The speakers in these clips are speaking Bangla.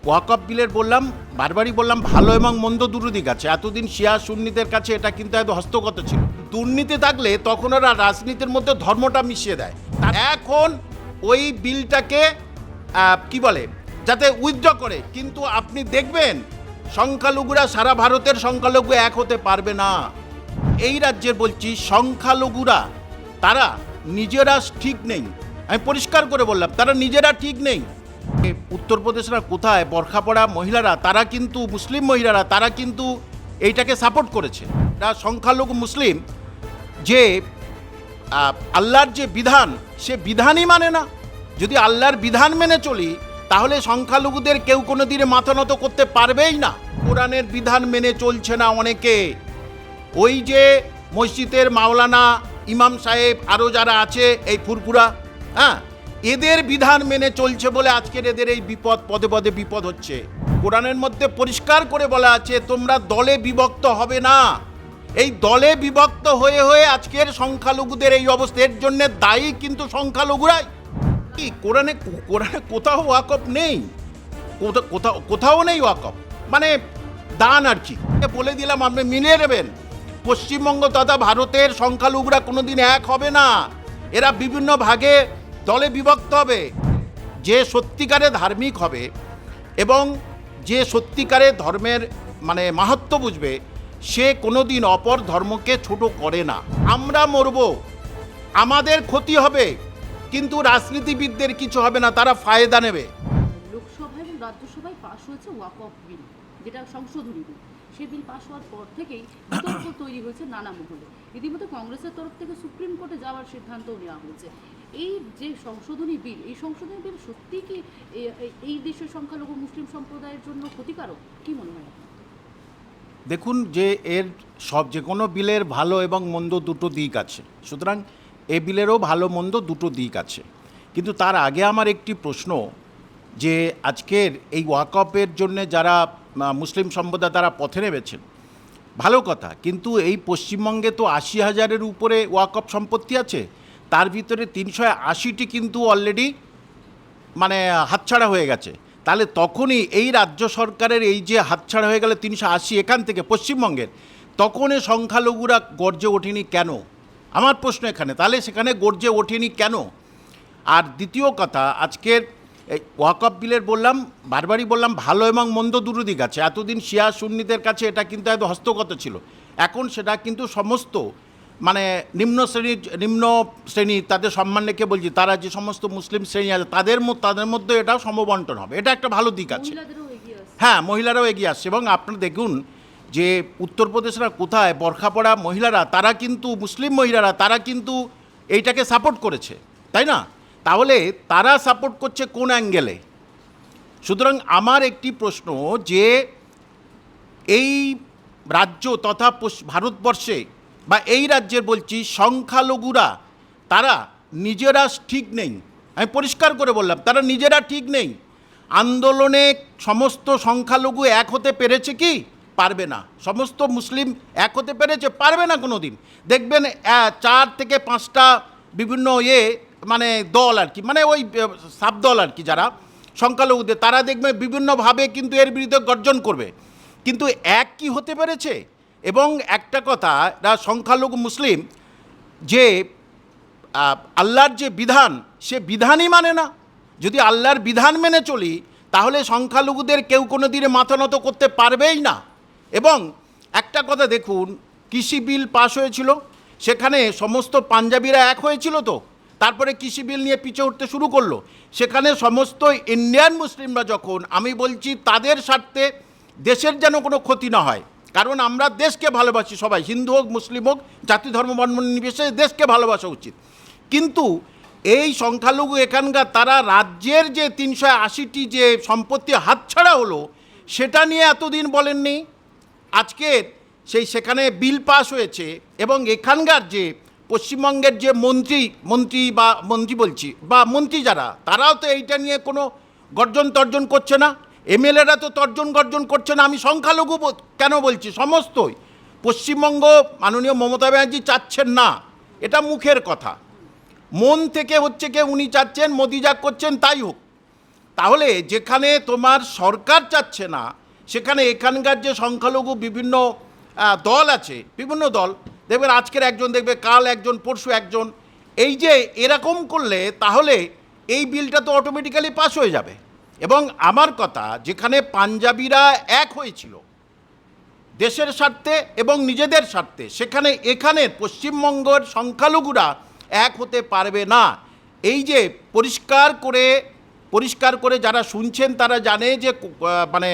ওয়াকফ বিলের বললাম, বারবারই বললাম, ভালো এবং মন্দ দুটো দিক আছে। এতদিন শিয়া সুন্নিদের কাছে এটা কিন্তু এত হস্তগত ছিল। দুর্নীতি থাকলে তখন ওরা রাজনীতির মধ্যে ধর্মটা মিশিয়ে দেয়। এখন ওই বিলটাকে কি বলে, যাতে উইথড্র করে, কিন্তু আপনি দেখবেন সংখ্যালঘুরা, সারা ভারতের সংখ্যালঘু এক হতে পারবে না। এই রাজ্যের বলছি, সংখ্যালঘুরা তারা নিজেরা ঠিক নেই। আমি পরিষ্কার করে বললাম, তারা নিজেরা ঠিক নেই। উত্তরপ্রদেশরা কোথায় বরখা পড়া মহিলারা, তারা কিন্তু মুসলিম মহিলারা, তারা কিন্তু এইটাকে সাপোর্ট করেছে। এটা সংখ্যালঘু মুসলিম যে আল্লাহর যে বিধান, সে বিধানই মানে না। যদি আল্লাহর বিধান মেনে চলি, তাহলে সংখ্যালঘুদের কেউ কোনো দিনে মাথা নত করতে পারবেই না। কোরআনের বিধান মেনে চলছে না অনেকে। ওই যে মসজিদের মাওলানা, ইমাম সাহেব, আরও যারা আছে এই ফুরফুরা, হ্যাঁ, এদের বিধান মেনে চলছে বলে আজকের এদের এই বিপদ, পদে পদে বিপদ হচ্ছে। কোরআনের মধ্যে পরিষ্কার করে বলা আছে, তোমরা দলে বিভক্ত হবে না। এই দলে বিভক্ত হয়ে হয়ে আজকের সংখ্যালঘুদের এই অবস্থা, এর জন্য দায়ী কিন্তু সংখ্যালঘুরাই। কি কোরআনে কোথাও ওয়াকফ নেই, কোথাও নেই ওয়াকফ, মানে দান আর কি। বলে দিলাম, আপনি মিলিয়ে নেবেন। পশ্চিমবঙ্গ তথা ভারতের সংখ্যালঘুরা কোনোদিন এক হবে না। এরা বিভিন্ন ভাগে দলে বিভক্ত হবে। যে সত্যিকারে ধার্মিক হবে এবং যে সত্যিকারে ধর্মের মানে মাহাত্ম্য বুঝবে, সে কোনোদিন অপর ধর্মকে ছোট করে না। আমরা মরব, আমাদের ক্ষতি হবে, কিন্তু রাজনীতিবিদদের কিছু হবে না, তারা ফায়দা নেবে। লোকসভা এবং রাজ্যসভায় পাশ হয়েছে ওয়াকফ বিল, যেটা সংশোধনী বিল। সেই বিল পাশ হওয়ার পর থেকেই বিতর্ক তৈরি হয়েছে নানা মহলে। রীতিমতো কংগ্রেসের তরফ থেকে সুপ্রিম কোর্টে যাওয়ার সিদ্ধান্তও নেওয়া হয়েছে। এই যে সংশোধনী বিল, এই সংশোধনী বিল সত্যি কি এই দেশের সংখ্যালঘু মুসলিম সম্প্রদায়ের জন্য ক্ষতিকারক? কি মনে হয়? দেখুন, যে এর যে কোনো বিলের ভালো এবং মন্দ দুটো দিক আছে, সুতরাং এ বিলেরও ভালো মন্দ দুটো দিক আছে। কিন্তু তার আগে আমার একটি প্রশ্ন, যে আজকের এই ওয়াকফের জন্য যারা মুসলিম সম্প্রদায় তারা পথে নেমেছেন, ভালো কথা, কিন্তু এই পশ্চিমবঙ্গে তো ৮০,০০০-এর উপরে ওয়াকফ সম্পত্তি আছে। তার ভিতরে ৩৮০টি কিন্তু অলরেডি মানে হাতছাড়া হয়ে গেছে। তাহলে তখনই এই রাজ্য সরকারের এই যে হাতছাড়া হয়ে গেলে ৩৮০ এখান থেকে পশ্চিমবঙ্গের, তখন এ সংখ্যালঘুরা গর্জে ওঠেনি কেন? আমার প্রশ্ন এখানে, তাহলে সেখানে গর্জে ওঠেনি কেন? আর দ্বিতীয় কথা, আজকের এই ওয়াকফ বিলের বললাম, বারবারই বললাম, ভালো এবং মন্দ দুটো দিক আছে। এতদিন শিয়া সুন্নিদের কাছে এটা কিন্তু এত হস্তগত ছিল। এখন সেটা কিন্তু সমস্ত মানে নিম্ন শ্রেণী তাদের সম্মান রেখে বলছি, তারা যে সমস্ত মুসলিম শ্রেণী আছে তাদের মধ্যে এটাও সমবন্টন হবে। এটা একটা ভালো দিক আছে। হ্যাঁ, মহিলারাও এগিয়ে আসছে। এবং আপনারা দেখুন যে উত্তরপ্রদেশরা কোথায় বরখা পড়া মহিলারা, তারা কিন্তু মুসলিম মহিলারা, তারা কিন্তু এইটাকে সাপোর্ট করেছে, তাই না? তাহলে তারা সাপোর্ট করছে কোন অ্যাঙ্গেলে? সুতরাং আমার একটি প্রশ্ন, যে এই রাজ্য তথা ভারতবর্ষে বা এই রাজ্যের বলছি, সংখ্যালঘুরা তারা নিজেরা ঠিক নেই। আমি পরিষ্কার করে বললাম, তারা নিজেরা ঠিক নেই। আন্দোলনে সমস্ত সংখ্যালঘু এক হতে পেরেছে কি? পারবে না। সমস্ত মুসলিম এক হতে পেরেছে? পারবে না কোনো দিন। দেখবেন 4 থেকে 5টা বিভিন্ন মানে দল আর কি, মানে ওই সাব দল আর কি, যারা সংখ্যালঘুদের, তারা দেখবে বিভিন্নভাবে কিন্তু এর বিরুদ্ধে গর্জন করবে, কিন্তু এক কি হতে পেরেছে? এবং একটা কথা, সংখ্যালঘু মুসলিম যে আল্লাহর যে বিধান, সে বিধানই মানে না। যদি আল্লাহর বিধান মেনে চলি, তাহলে সংখ্যালঘুদের কেউ কোনো দিনে মাথা নত করতে পারবেই না। এবং একটা কথা দেখুন, কৃষি বিল পাশ হয়েছিল, সেখানে সমস্ত পাঞ্জাবিরা এক হয়েছিল তো, তারপরে কৃষি বিল নিয়ে পিছিয়ে উঠতে শুরু করলো। সেখানে সমস্ত ইন্ডিয়ান মুসলিমরা যখন, আমি বলছি তাদের স্বার্থে দেশের যেন কোনো ক্ষতি না হয়, কারণ আমরা দেশকে ভালোবাসি সবাই, হিন্দু হোক মুসলিম হোক, জাতি ধর্ম বর্ণ নির্বিশেষে দেশকে ভালোবাসা উচিত। কিন্তু এই সংখ্যালঘু এখানকার, তারা রাজ্যের যে ৩৮০টি যে সম্পত্তি হাতছাড়া হলো, সেটা নিয়ে এতদিন বলেননি। আজকের সেখানে বিল পাস হয়েছে এবং এখানকার যে পশ্চিমবঙ্গের যে মন্ত্রী যারা, তারাও তো এইটা নিয়ে কোনো তর্জন করছে না। এমএলএরা তো গর্জন করছে না। আমি সংখ্যালঘু কেন বলছি, সমস্তই পশ্চিমবঙ্গ মাননীয় মমতা ব্যানার্জি চাচ্ছেন না, এটা মুখের কথা। মন থেকে হচ্ছে উনি চাচ্ছেন মোদি যা করছেন তাই হোক। তাহলে যেখানে তোমার সরকার চাচ্ছে না, সেখানে এখানকার যে সংখ্যালঘু বিভিন্ন দল আছে, বিভিন্ন দল দেখবেন, আজকের একজন দেখবে, কাল একজন, পরশু একজন, এই যে এরকম করলে তাহলে এই বিলটা তো অটোমেটিক্যালি পাস হয়ে যাবে। এবং আমার কথা, যেখানে পাঞ্জাবিরা এক হয়েছিল দেশের স্বার্থে এবং নিজেদের স্বার্থে, সেখানে এখানে পশ্চিমবঙ্গের সংখ্যালঘুরা এক হতে পারবে না। এই যে পরিষ্কার করে যারা শুনছেন তারা জানে যে মানে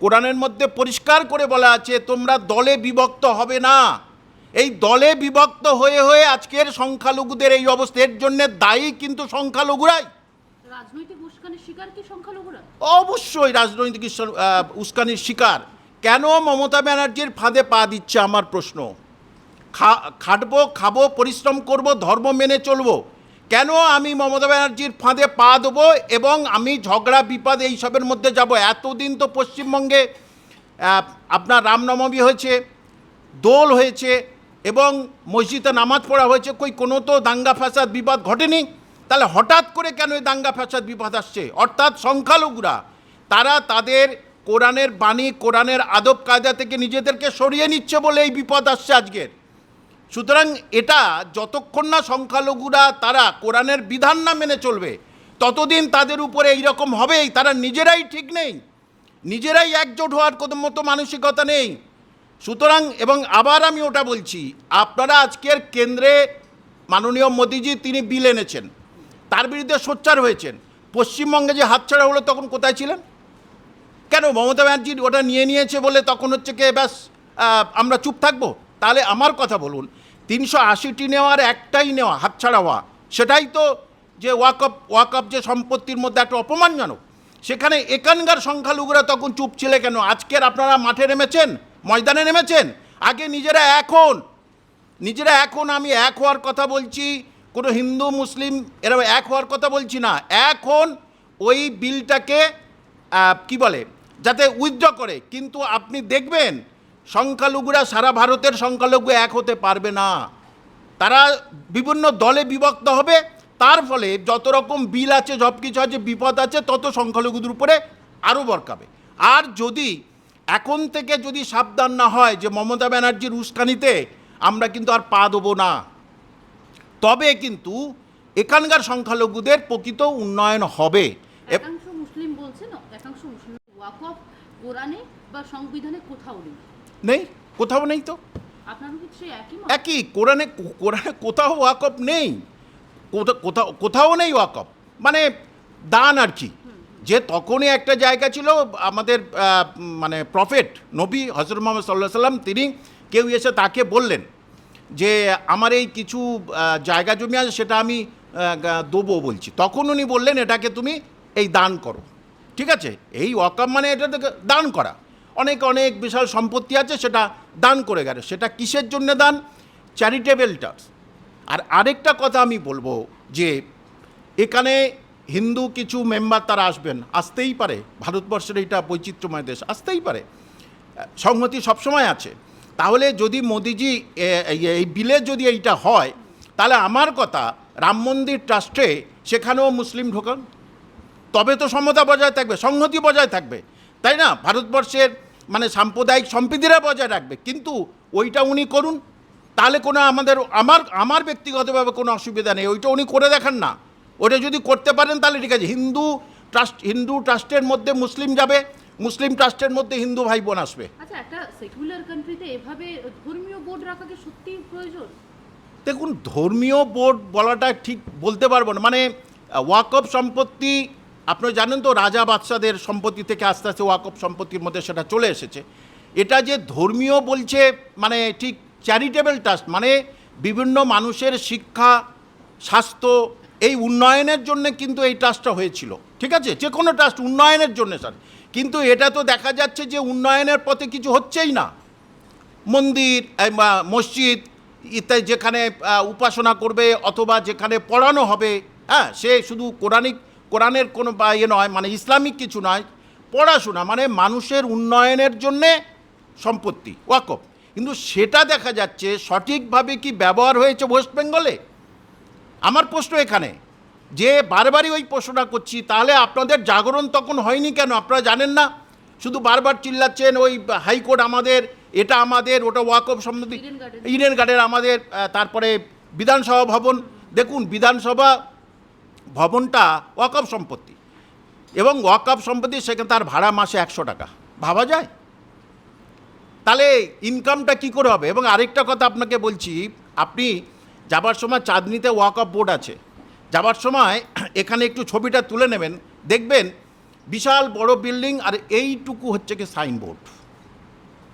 কোরআনের মধ্যে পরিষ্কার করে বলা আছে, তোমরা দলে বিভক্ত হবে না। এই দলে বিভক্ত হয়ে হয়ে আজকের সংখ্যালঘুদের এই অবস্থা, এর জন্য দায়ী কিন্তু সংখ্যালঘুরাই। রাজনৈতিক উস্কানির শিকার কি সংখ্যালঘুরা? অবশ্যই রাজনৈতিক উস্কানির শিকার। কেন মমতা ব্যানার্জির ফাঁদে পা দিচ্ছে আমার প্রশ্ন। খাটবো, খাবো, পরিশ্রম করব, ধর্ম মেনে চলবো, কেন আমি মমতা ব্যানার্জির ফাঁদে পা দেবো এবং আমি ঝগড়া বিবাদ এইসবের মধ্যে যাব? এতদিন তো পশ্চিমবঙ্গে আপনার রামনবমী হয়েছে, দোল হয়েছে এবং মসজিদে নামাজ পড়া হয়েছে, কোনো তো দাঙ্গা ফাসাদ বিবাদ ঘটেনি। তাহলে হঠাৎ করে কেন এই দাঙ্গা ফাসাদ বিবাদ আসছে? অর্থাৎ সংখ্যালঘুরা তারা তাদের কোরআনের বাণী, কোরআনের আদব কায়দা থেকে নিজেদেরকে সরিয়ে নিচ্ছে বলে এই বিপদ আসছে আজকের। সুতরাং এটা যতক্ষণ না সংখ্যালঘুরা তারা কোরআনের বিধান না মেনে চলবে, ততদিন তাদের উপরে এইরকম হবেই। তারা নিজেরাই ঠিক নেই, নিজেরাই একজোট হওয়ার মতো মানসিকতা নেই। সুতরাং, এবং আবার আমি ওটা বলছি, আপনারা আজকের কেন্দ্রে মাননীয় মোদিজি তিনি বিল এনেছেন, তার বিরুদ্ধে সোচ্চার হয়েছেন। পশ্চিমবঙ্গে যে হাতছাড়া হলো তখন কোথায় ছিলেন? কেন মমতা ব্যানার্জি ওটা নিয়েছে বলে তখন হচ্ছে কি ব্যাস আমরা চুপ থাকবো? তাহলে আমার কথা বলুন, 380টি নেওয়ার একটাই নেওয়া, হাতছাড়া হওয়া, সেটাই তো যে ওয়াকফ যে সম্পত্তির মধ্যে একটা অপমানজনক। সেখানে এখানকার সংখ্যালঘুরা তখন চুপ ছিলে কেন? আজকের আপনারা মাঠে নেমেছেন, ময়দানে নেমেছেন। আগে নিজেরা এখন আমি এক হওয়ার কথা বলছি, কোনো হিন্দু মুসলিম এরা এক হওয়ার কথা বলছি না। এখন ওই বিলটাকে কি বলে, যাতে উইথড্র করে। কিন্তু আপনি দেখবেন সংখ্যালঘুরা, সারা ভারতের সংখ্যালঘু এক হতে পারবে না, তারা বিভিন্ন দলে বিভক্ত হবে। তার ফলে যত রকম বিল আছে, সব কিছু আছে, বিপদ আছে, তত সংখ্যালঘুদের উপরে আরও বরকাবে। আর যদি এখন থেকে যদি সাবধান না হয় যে মমতা ব্যানার্জির উস্কানিতে আমরা কিন্তু আর পা দেবো না, তবে কিন্তু এখানকার সংখ্যালঘুদের প্রকৃত উন্নয়ন হবে। একাংশ মুসলিম বলছেন, একাংশ মুসলিম ওয়াকফ কোরআনে বা সংবিধানে কোথাও নেই। কোথাও নেই তো আপনারও কি সেই একই? কোরআনে কোথাও ওয়াকফ নেই, কোথাও নেই ওয়াকফ, মানে দান আর কি। যে তখনই একটা জায়গা ছিল আমাদের মানে প্রফেট নবী হযরত মুহাম্মদ সাল্লাল্লাহু আলাইহি সাল্লাম, তিনি কেউ এসে তাকে বললেন যে আমার এই কিছু জায়গা জমি আছে, সেটা আমি দেবো বলছি। তখন উনি বললেন এটাকে তুমি এই দান করো। ঠিক আছে, এই ওয়াকফ মানে এটা দান করা। অনেক বিশাল সম্পত্তি আছে, সেটা দান করে গেল। সেটা কিসের জন্য দান? Charitable trust. আর আরেকটা কথা আমি বলবো যে এখানে হিন্দু কিছু মেম্বার তারা আসতেই পারে, ভারতবর্ষের এইটা বৈচিত্র্যময় দেশ, আসতেই পারে, সংহতি সবসময় আছে। তাহলে যদি মোদিজি এই বিলে যদি এইটা হয়, তাহলে আমার কথা, রাম মন্দির ট্রাস্টে সেখানেও মুসলিম ঢোকান, তবে তো সমতা বজায় থাকবে, সংহতি বজায় থাকবে, তাই না? ভারতবর্ষের মানে সাম্প্রদায়িক সম্প্রীতিরা বজায় রাখবে। কিন্তু ওইটা উনি করুন, তাহলে কোনো আমার ব্যক্তিগতভাবে কোনো অসুবিধা নেই। ওইটা উনি করে দেখান না। ওটা যদি করতে পারেন তাহলে ঠিক আছে। হিন্দু ট্রাস্টের মধ্যে মুসলিম যাবে, মুসলিম ট্রাস্টের মধ্যে হিন্দু ভাই বোন আসবে। আচ্ছা, একটা সেকুলার কান্ট্রিতে এভাবে ধর্মীয় বোর্ড রাখা কি সত্যিই প্রয়োজন? দেখুন, ধর্মীয় বোর্ড বলাটা ঠিক বলতে পারবো না। মানে ওয়াকফ সম্পত্তি আপনারা জানেন তো, রাজা বাদশাদের সম্পত্তি থেকে আস্তে আস্তে ওয়াকফ সম্পত্তির মধ্যে সেটা চলে এসেছে। এটা যে ধর্মীয় বলছে, মানে ঠিক চ্যারিটেবল ট্রাস্ট, মানে বিভিন্ন মানুষের শিক্ষা, স্বাস্থ্য, এই উন্নয়নের জন্য কিন্তু এই ট্রাস্টটা হয়েছিল। ঠিক আছে, যে কোনো ট্রাস্ট উন্নয়নের জন্য স্যার। কিন্তু এটা তো দেখা যাচ্ছে যে উন্নয়নের পথে কিছু হচ্ছেই না। মন্দির, মসজিদ ইত্যাদি যেখানে উপাসনা করবে অথবা যেখানে পড়ানো হবে, হ্যাঁ, সে শুধু কোরআনের কোনো নয়, মানে ইসলামিক কিছু নয়, পড়াশোনা, মানে মানুষের উন্নয়নের জন্যে সম্পত্তি ওয়াকফ। কিন্তু সেটা দেখা যাচ্ছে সঠিকভাবে কি ব্যবহার হয়েছে ওয়েস্ট বেঙ্গলে? আমার প্রশ্ন এখানে। যে বারবারই ওই প্রশ্নটা করছি, তাহলে আপনাদের জাগরণ তখন হয়নি কেন? আপনারা জানেন না? শুধু বারবার চিল্লাচ্ছেন ওই হাইকোর্ট আমাদের, এটা আমাদের, ওটা ওয়াকফ সম্পত্তি, ইডেন গার্ডেন আমাদের, তারপরে বিধানসভা ভবন। দেখুন, বিধানসভা ভবনটা ওয়াকফ সম্পত্তি, এবং ওয়াকফ সম্পত্তি, সেখানে তার ভাড়া মাসে 100 টাকা। ভাবা যায়? তাহলে ইনকামটা কি করে হবে? এবং আরেকটা কথা আপনাকে বলছি, আপনি যাবার সময় চাঁদনীতে ওয়াকফ বোর্ড আছে, যাবার সময় এখানে একটু ছবিটা তুলে নেবেন, দেখবেন বিশাল বড় বিল্ডিং, আর এইটুকু হচ্ছে কি সাইনবোর্ড,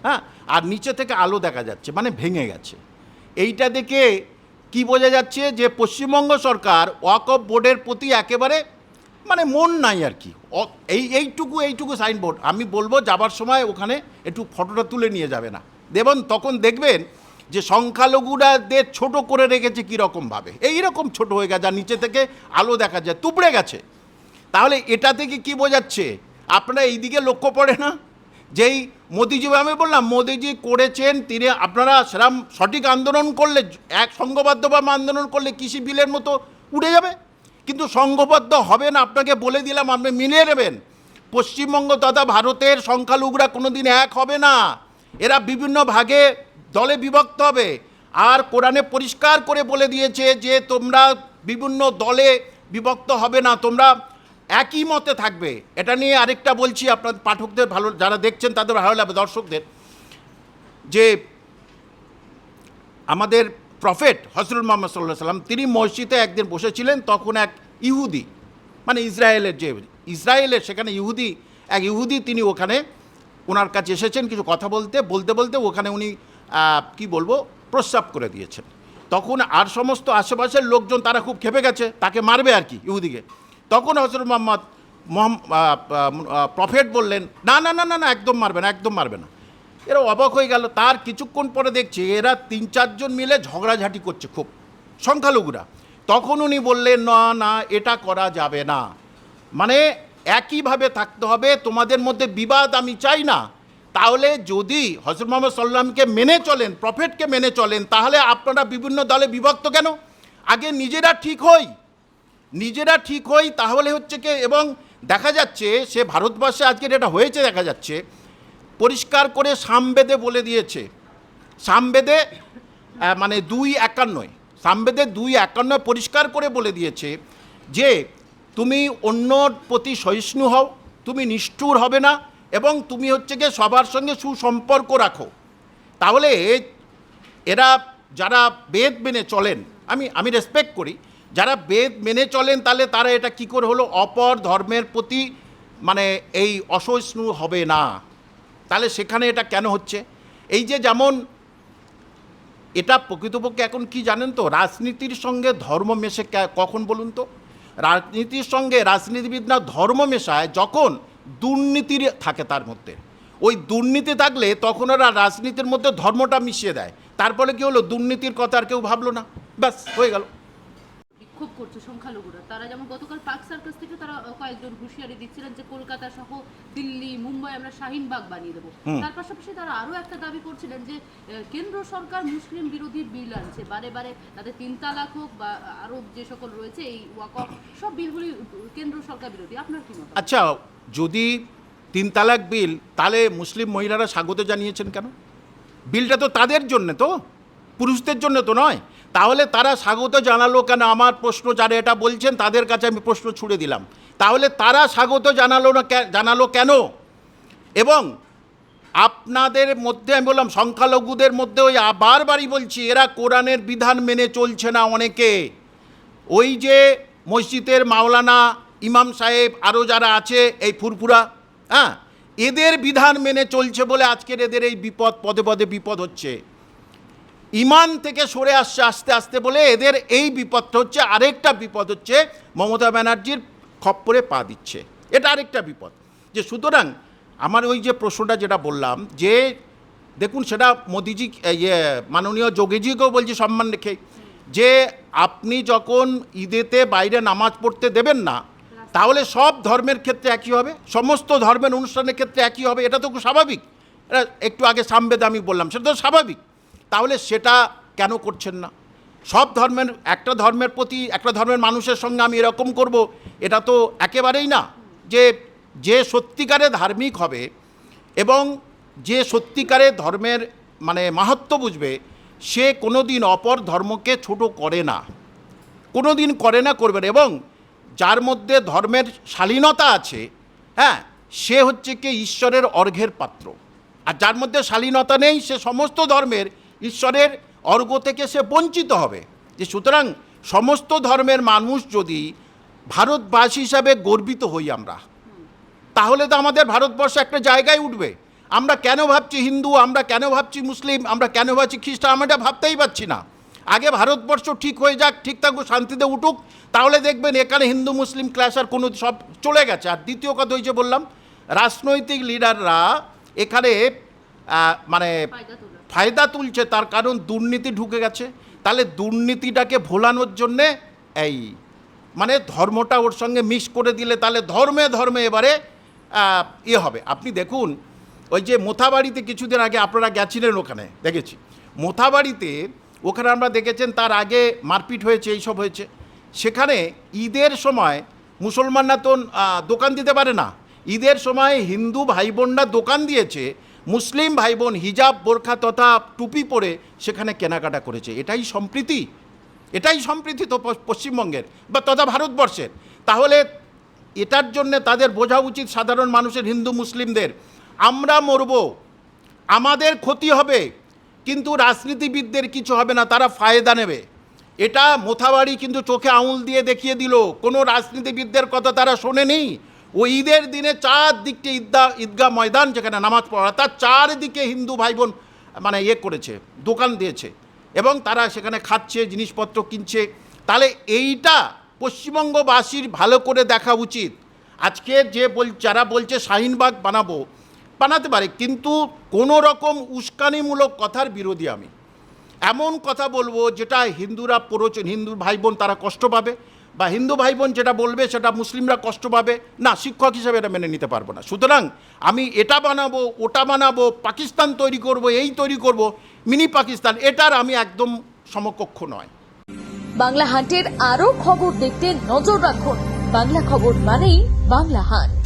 হ্যাঁ, আর নিচে থেকে আলো দেখা যাচ্ছে, মানে ভেঙে গেছে। এইটা দেখে কি বোঝা যাচ্ছে? যে পশ্চিমবঙ্গ সরকার ওয়াকফ বোর্ডের প্রতি একেবারে মানে মন নাই আর কি। এইটুকু সাইনবোর্ড। আমি বলবো যাবার সময় ওখানে একটু ফটোটা তুলে নিয়ে যাবে না দেবন, তখন দেখবেন যে সংখ্যালঘুরাদের ছোট করে রেখেছে কীরকমভাবে, এইরকম ছোট হয়ে গেছে, আর নিচে থেকে আলো দেখা যায়, তুবড়ে গেছে। তাহলে এটা থেকে কি বোঝাচ্ছে? আপনারা এইদিকে লক্ষ্য পড়ে না? যেই মোদিজি, আমি বললাম মোদিজি করেছেন, তিনি আপনারা সেরকম সঠিক আন্দোলন করলে, এক সংঘবদ্ধভাবে আন্দোলন করলে কৃষি বিলের মতো উড়ে যাবে, কিন্তু সংঘবদ্ধ হবে না। আপনাকে বলে দিলাম, আপনি মিলিয়ে নেবেন, পশ্চিমবঙ্গ তথা ভারতের সংখ্যালঘুরা কোনো দিন এক হবে না, এরা বিভিন্ন ভাগে দলে বিভক্ত হবে। আর কোরআনে পরিষ্কার করে বলে দিয়েছে যে তোমরা বিভিন্ন দলে বিভক্ত হবে না, তোমরা একই মতে থাকবে। এটা নিয়ে আরেকটা বলছি, আপনাদের পাঠকদের ভালো, যারা দেখছেন তাদের ভালো লাগবে, দর্শকদের, যে আমাদের প্রফেট হযরত মুহাম্মদ সাল্লাল্লাহু আলাইহি সাল্লাম, তিনি মসজিদে একদিন বসেছিলেন, তখন এক ইহুদি, মানে ইসরায়েলের সেখানে এক ইহুদি তিনি ওখানে ওনার কাছে এসেছেন কিছু কথা বলতে ওখানে উনি কি বলবো প্রস্রাব করে দিয়েছেন। তখন আর সমস্ত আশেপাশের লোকজন তারা খুব ক্ষেপে গেছে, তাকে মারবে আর কি ইহুদিকে। তখন হযরত মুহাম্মদ প্রফেট বললেন, না না না না না, একদম মারবে না। এরা অবাক হয়ে গেল। তার কিছুক্ষণ পরে দেখছে এরা 3-4 জন মিলে ঝগড়াঝাটি করছে, খুব সংখ্যালঘুরা। তখন উনি বললেন, না না, এটা করা যাবে না, মানে একইভাবে থাকতে হবে, তোমাদের মধ্যে বিবাদ আমি চাই না। তাহলে যদি হযরত মুহাম্মদ সাল্লামকে মেনে চলেন, প্রফেটকে মেনে চলেন, তাহলে আপনারা বিভিন্ন দলে বিভক্ত কেন? আগে নিজেরা ঠিক হই, তাহলে হচ্ছে কি। এবং দেখা যাচ্ছে সে ভারতবর্ষে আজকের এটা হয়েছে, দেখা যাচ্ছে পরিষ্কার করে সামবেদে বলে দিয়েছে, সামবেদে মানে 2:51, সামবেদে 2:51 পরিষ্কার করে বলে দিয়েছে যে তুমি অন্যর প্রতি সহিষ্ণু হও, তুমি নিষ্ঠুর হবে না, এবং তুমি হচ্ছে গিয়ে সবার সঙ্গে সুসম্পর্ক রাখো। তাহলে এরা যারা বেদ মেনে চলেন, আমি রেসপেক্ট করি, যারা বেদ মেনে চলেন, তাহলে তারা এটা কি করে হলো অপর ধর্মের প্রতি মানে এই অসহিষ্ণু হবে না। তাহলে সেখানে এটা কেন হচ্ছে? এই যে যেমন এটা প্রকৃতপক্ষে এখন কি জানেন তো, রাজনীতির সঙ্গে ধর্ম মেশে কখন বলুন তো? রাজনীতির সঙ্গে রাজনীতিবিদরা ধর্ম মেশায় যখন দুর্নীতির থাকে তার মধ্যে। ওই দুর্নীতি থাকলে তখন ওরা রাজনীতির মধ্যে ধর্মটা মিশিয়ে দেয়। তারপরে কি হলো, দুর্নীতির কথা আর কেউ ভাবলো না, ব্যাস হয়ে গেল। বিক্ষোভ করছে সংখ্যালঘুরা, তারা যেমন গতকাল পার্ক সার্কাস থেকে তারা কয়েকজন হুঁশিয়ারি দিচ্ছিলেন যে কলকাতা সহ দিল্লি, মুম্বাই আমরা শাহিনবাগ বানিয়ে দেবো। তার পাশাপাশি তারা আরও একটা দাবি করছিলেন যে কেন্দ্র সরকার মুসলিম বিরোধী বিল আনছে, বারে বারে তাদের 3 তালাক হোক বা আরও যে সকল রয়েছে এই ওয়াকফ, সব বিলগুলি কেন্দ্র সরকার বিরোধী। আপনার কি মত? আচ্ছা, যদি 3 তালাক বিল, তাহলে মুসলিম মহিলারা স্বাগত জানিয়েছেন কেন? বিলটা তো তাদের জন্য, তো পুরুষদের জন্য তো নয়। তাহলে তারা স্বাগত জানালো কেন? আমার প্রশ্ন, যারা এটা বলছেন তাদের কাছে আমি প্রশ্ন ছুড়ে দিলাম, তাহলে তারা স্বাগত জানালো কেন? এবং আপনাদের মধ্যে আমি বললাম সংখ্যালঘুদের মধ্যে ওই বারবারই বলছি, এরা কোরআনের বিধান মেনে চলছে না অনেকে। ওই যে মসজিদের মাওলানা, ইমাম সাহেব, আরও যারা আছে এই ফুরফুরা, হ্যাঁ, এদের বিধান মেনে চলছে বলে আজকের এদের এই বিপদ, পদে পদে বিপদ হচ্ছে। ইমান থেকে সরে আসছে আস্তে আস্তে বলে এদের এই বিপদটা হচ্ছে। আরেকটা বিপদ হচ্ছে মমতা ব্যানার্জির খপ্পরে পা দিচ্ছে, এটা আরেকটা বিপদ। যে সুতরাং আমার ওই যে প্রশ্নটা যেটা বললাম, যে দেখুন সেটা মোদিজি, মাননীয় যোগীজিকেও বলছি সম্মান রেখে, যে আপনি যখন ঈদেতে বাইরে নামাজ পড়তে দেবেন না, তাহলে সব ধর্মের ক্ষেত্রে একই হবে, সমস্ত ধর্মের অনুষ্ঠানের ক্ষেত্রে একই হবে, এটা তো খুব স্বাভাবিক। এটা একটু আগে সামবেদ আমি বললাম, সেটা তো স্বাভাবিক। তাহলে সেটা কেন করছেন না? সব ধর্মের একটা ধর্মের প্রতি একটা ধর্মের মানুষের সঙ্গে আমি এরকম করব, এটা তো একেবারেই না। যে সত্যিকারে ধার্মিক হবে এবং যে সত্যিকারে ধর্মের মানে মাহাত্ম্য বুঝবে, সে কোনো দিন অপর ধর্মকে ছোট করে না, কোনো দিন করে না, করবে না। এবং যার মধ্যে ধর্মের শালীনতা আছে, হ্যাঁ, সে হচ্ছে কি ঈশ্বরের অর্ঘ্যের পাত্র। আর যার মধ্যে শালীনতা নেই, সে সমস্ত ধর্মের ঈশ্বরের অর্ঘ্য থেকে সে বঞ্চিত হবে। যে সুতরাং সমস্ত ধর্মের মানুষ যদি ভারতবাসী হিসাবে গর্বিত হই আমরা, তাহলে তো আমাদের ভারতবর্ষ একটা জায়গায় উঠবে। আমরা কেন ভাবছি হিন্দু, আমরা কেন ভাবছি মুসলিম, আমরা কেন ভাবছি খ্রিস্টান, আমরা এটা ভাবতেই পারছি না। আগে ভারতবর্ষ ঠিক হয়ে যাক, ঠিক থাকুক, শান্তিতে উঠুক, তাহলে দেখবেন এখানে হিন্দু মুসলিম ক্লাস আর কোনো সব চলে গেছে। আর দ্বিতীয় কথা হয়েছে বললাম, রাজনৈতিক লিডাররা এখানে মানে ফায়দা তুলছে, তার কারণ দুর্নীতি ঢুকে গেছে। তাহলে দুর্নীতিটাকে ভোলানোর জন্যে এই মানে ধর্মটা ওর সঙ্গে মিক্স করে দিলে তাহলে ধর্মে ধর্মে এবারে হবে। আপনি দেখুন, ওই যে মোথাবাড়িতে কিছুদিন আগে আপনারা গেছিলেন, ওখানে দেখেছি মোথাবাড়িতে, ওখানে আমরা দেখেছেন তার আগে মারপিট হয়েছে, এইসব হয়েছে। সেখানে ঈদের সময় মুসলমানরা তো দোকান দিতে পারে না, ঈদের সময় হিন্দু ভাই বোনরা দোকান দিয়েছে, মুসলিম ভাই বোন হিজাব বোরখা তথা টুপি পরে সেখানে কেনাকাটা করেছে। এটাই সম্প্রীতি, এটাই সম্প্রীতি তো পশ্চিমবঙ্গের বা তথা ভারতবর্ষের। তাহলে এটার জন্যে তাদের বোঝা উচিত সাধারণ মানুষের, হিন্দু মুসলিমদের, আমরা মরব, আমাদের ক্ষতি হবে, কিন্তু রাজনীতিবিদদের কিছু হবে না, তারা ফায়দা নেবে। এটা মোথাবাড়ি কিন্তু চোখে আঙুল দিয়ে দেখিয়ে দিল, কোনো রাজনীতিবিদদের কথা তারা শোনেনি। ওই ঈদের দিনে চারদিকটি ঈদগাহ ময়দান যেখানে নামাজ পড়া, তার চারদিকে হিন্দু ভাই বোন মানে করেছে, দোকান দিয়েছে, এবং তারা সেখানে খাচ্ছে, জিনিসপত্র কিনছে। তাহলে এইটা পশ্চিমবঙ্গবাসীর ভালো করে দেখা উচিত। আজকে যারা বলছে শাহিনবাগ বানাতে পারে, কিন্তু কোনো রকম উস্কানিমূলক কথার বিরোধী আমি। এমন কথা বলবো যেটা হিন্দুরা হিন্দু ভাই বোন তারা কষ্ট পাবে, বা হিন্দু ভাই বোন যেটা বলবে সেটা মুসলিমরা কষ্ট পাবে না, শিক্ষক হিসেবে এটা মেনে নিতে পারবো না। সুতরাং আমি এটা বানাবো, ওটা বানাবো, পাকিস্তান তৈরি করব, এই তৈরি করব, মিনি পাকিস্তান, এটার আমি একদম সমকক্ষ নয়। বাংলা হান্টের আরো খবর দেখতে নজর রাখুন। বাংলা খবর মানেই বাংলা হান্ট।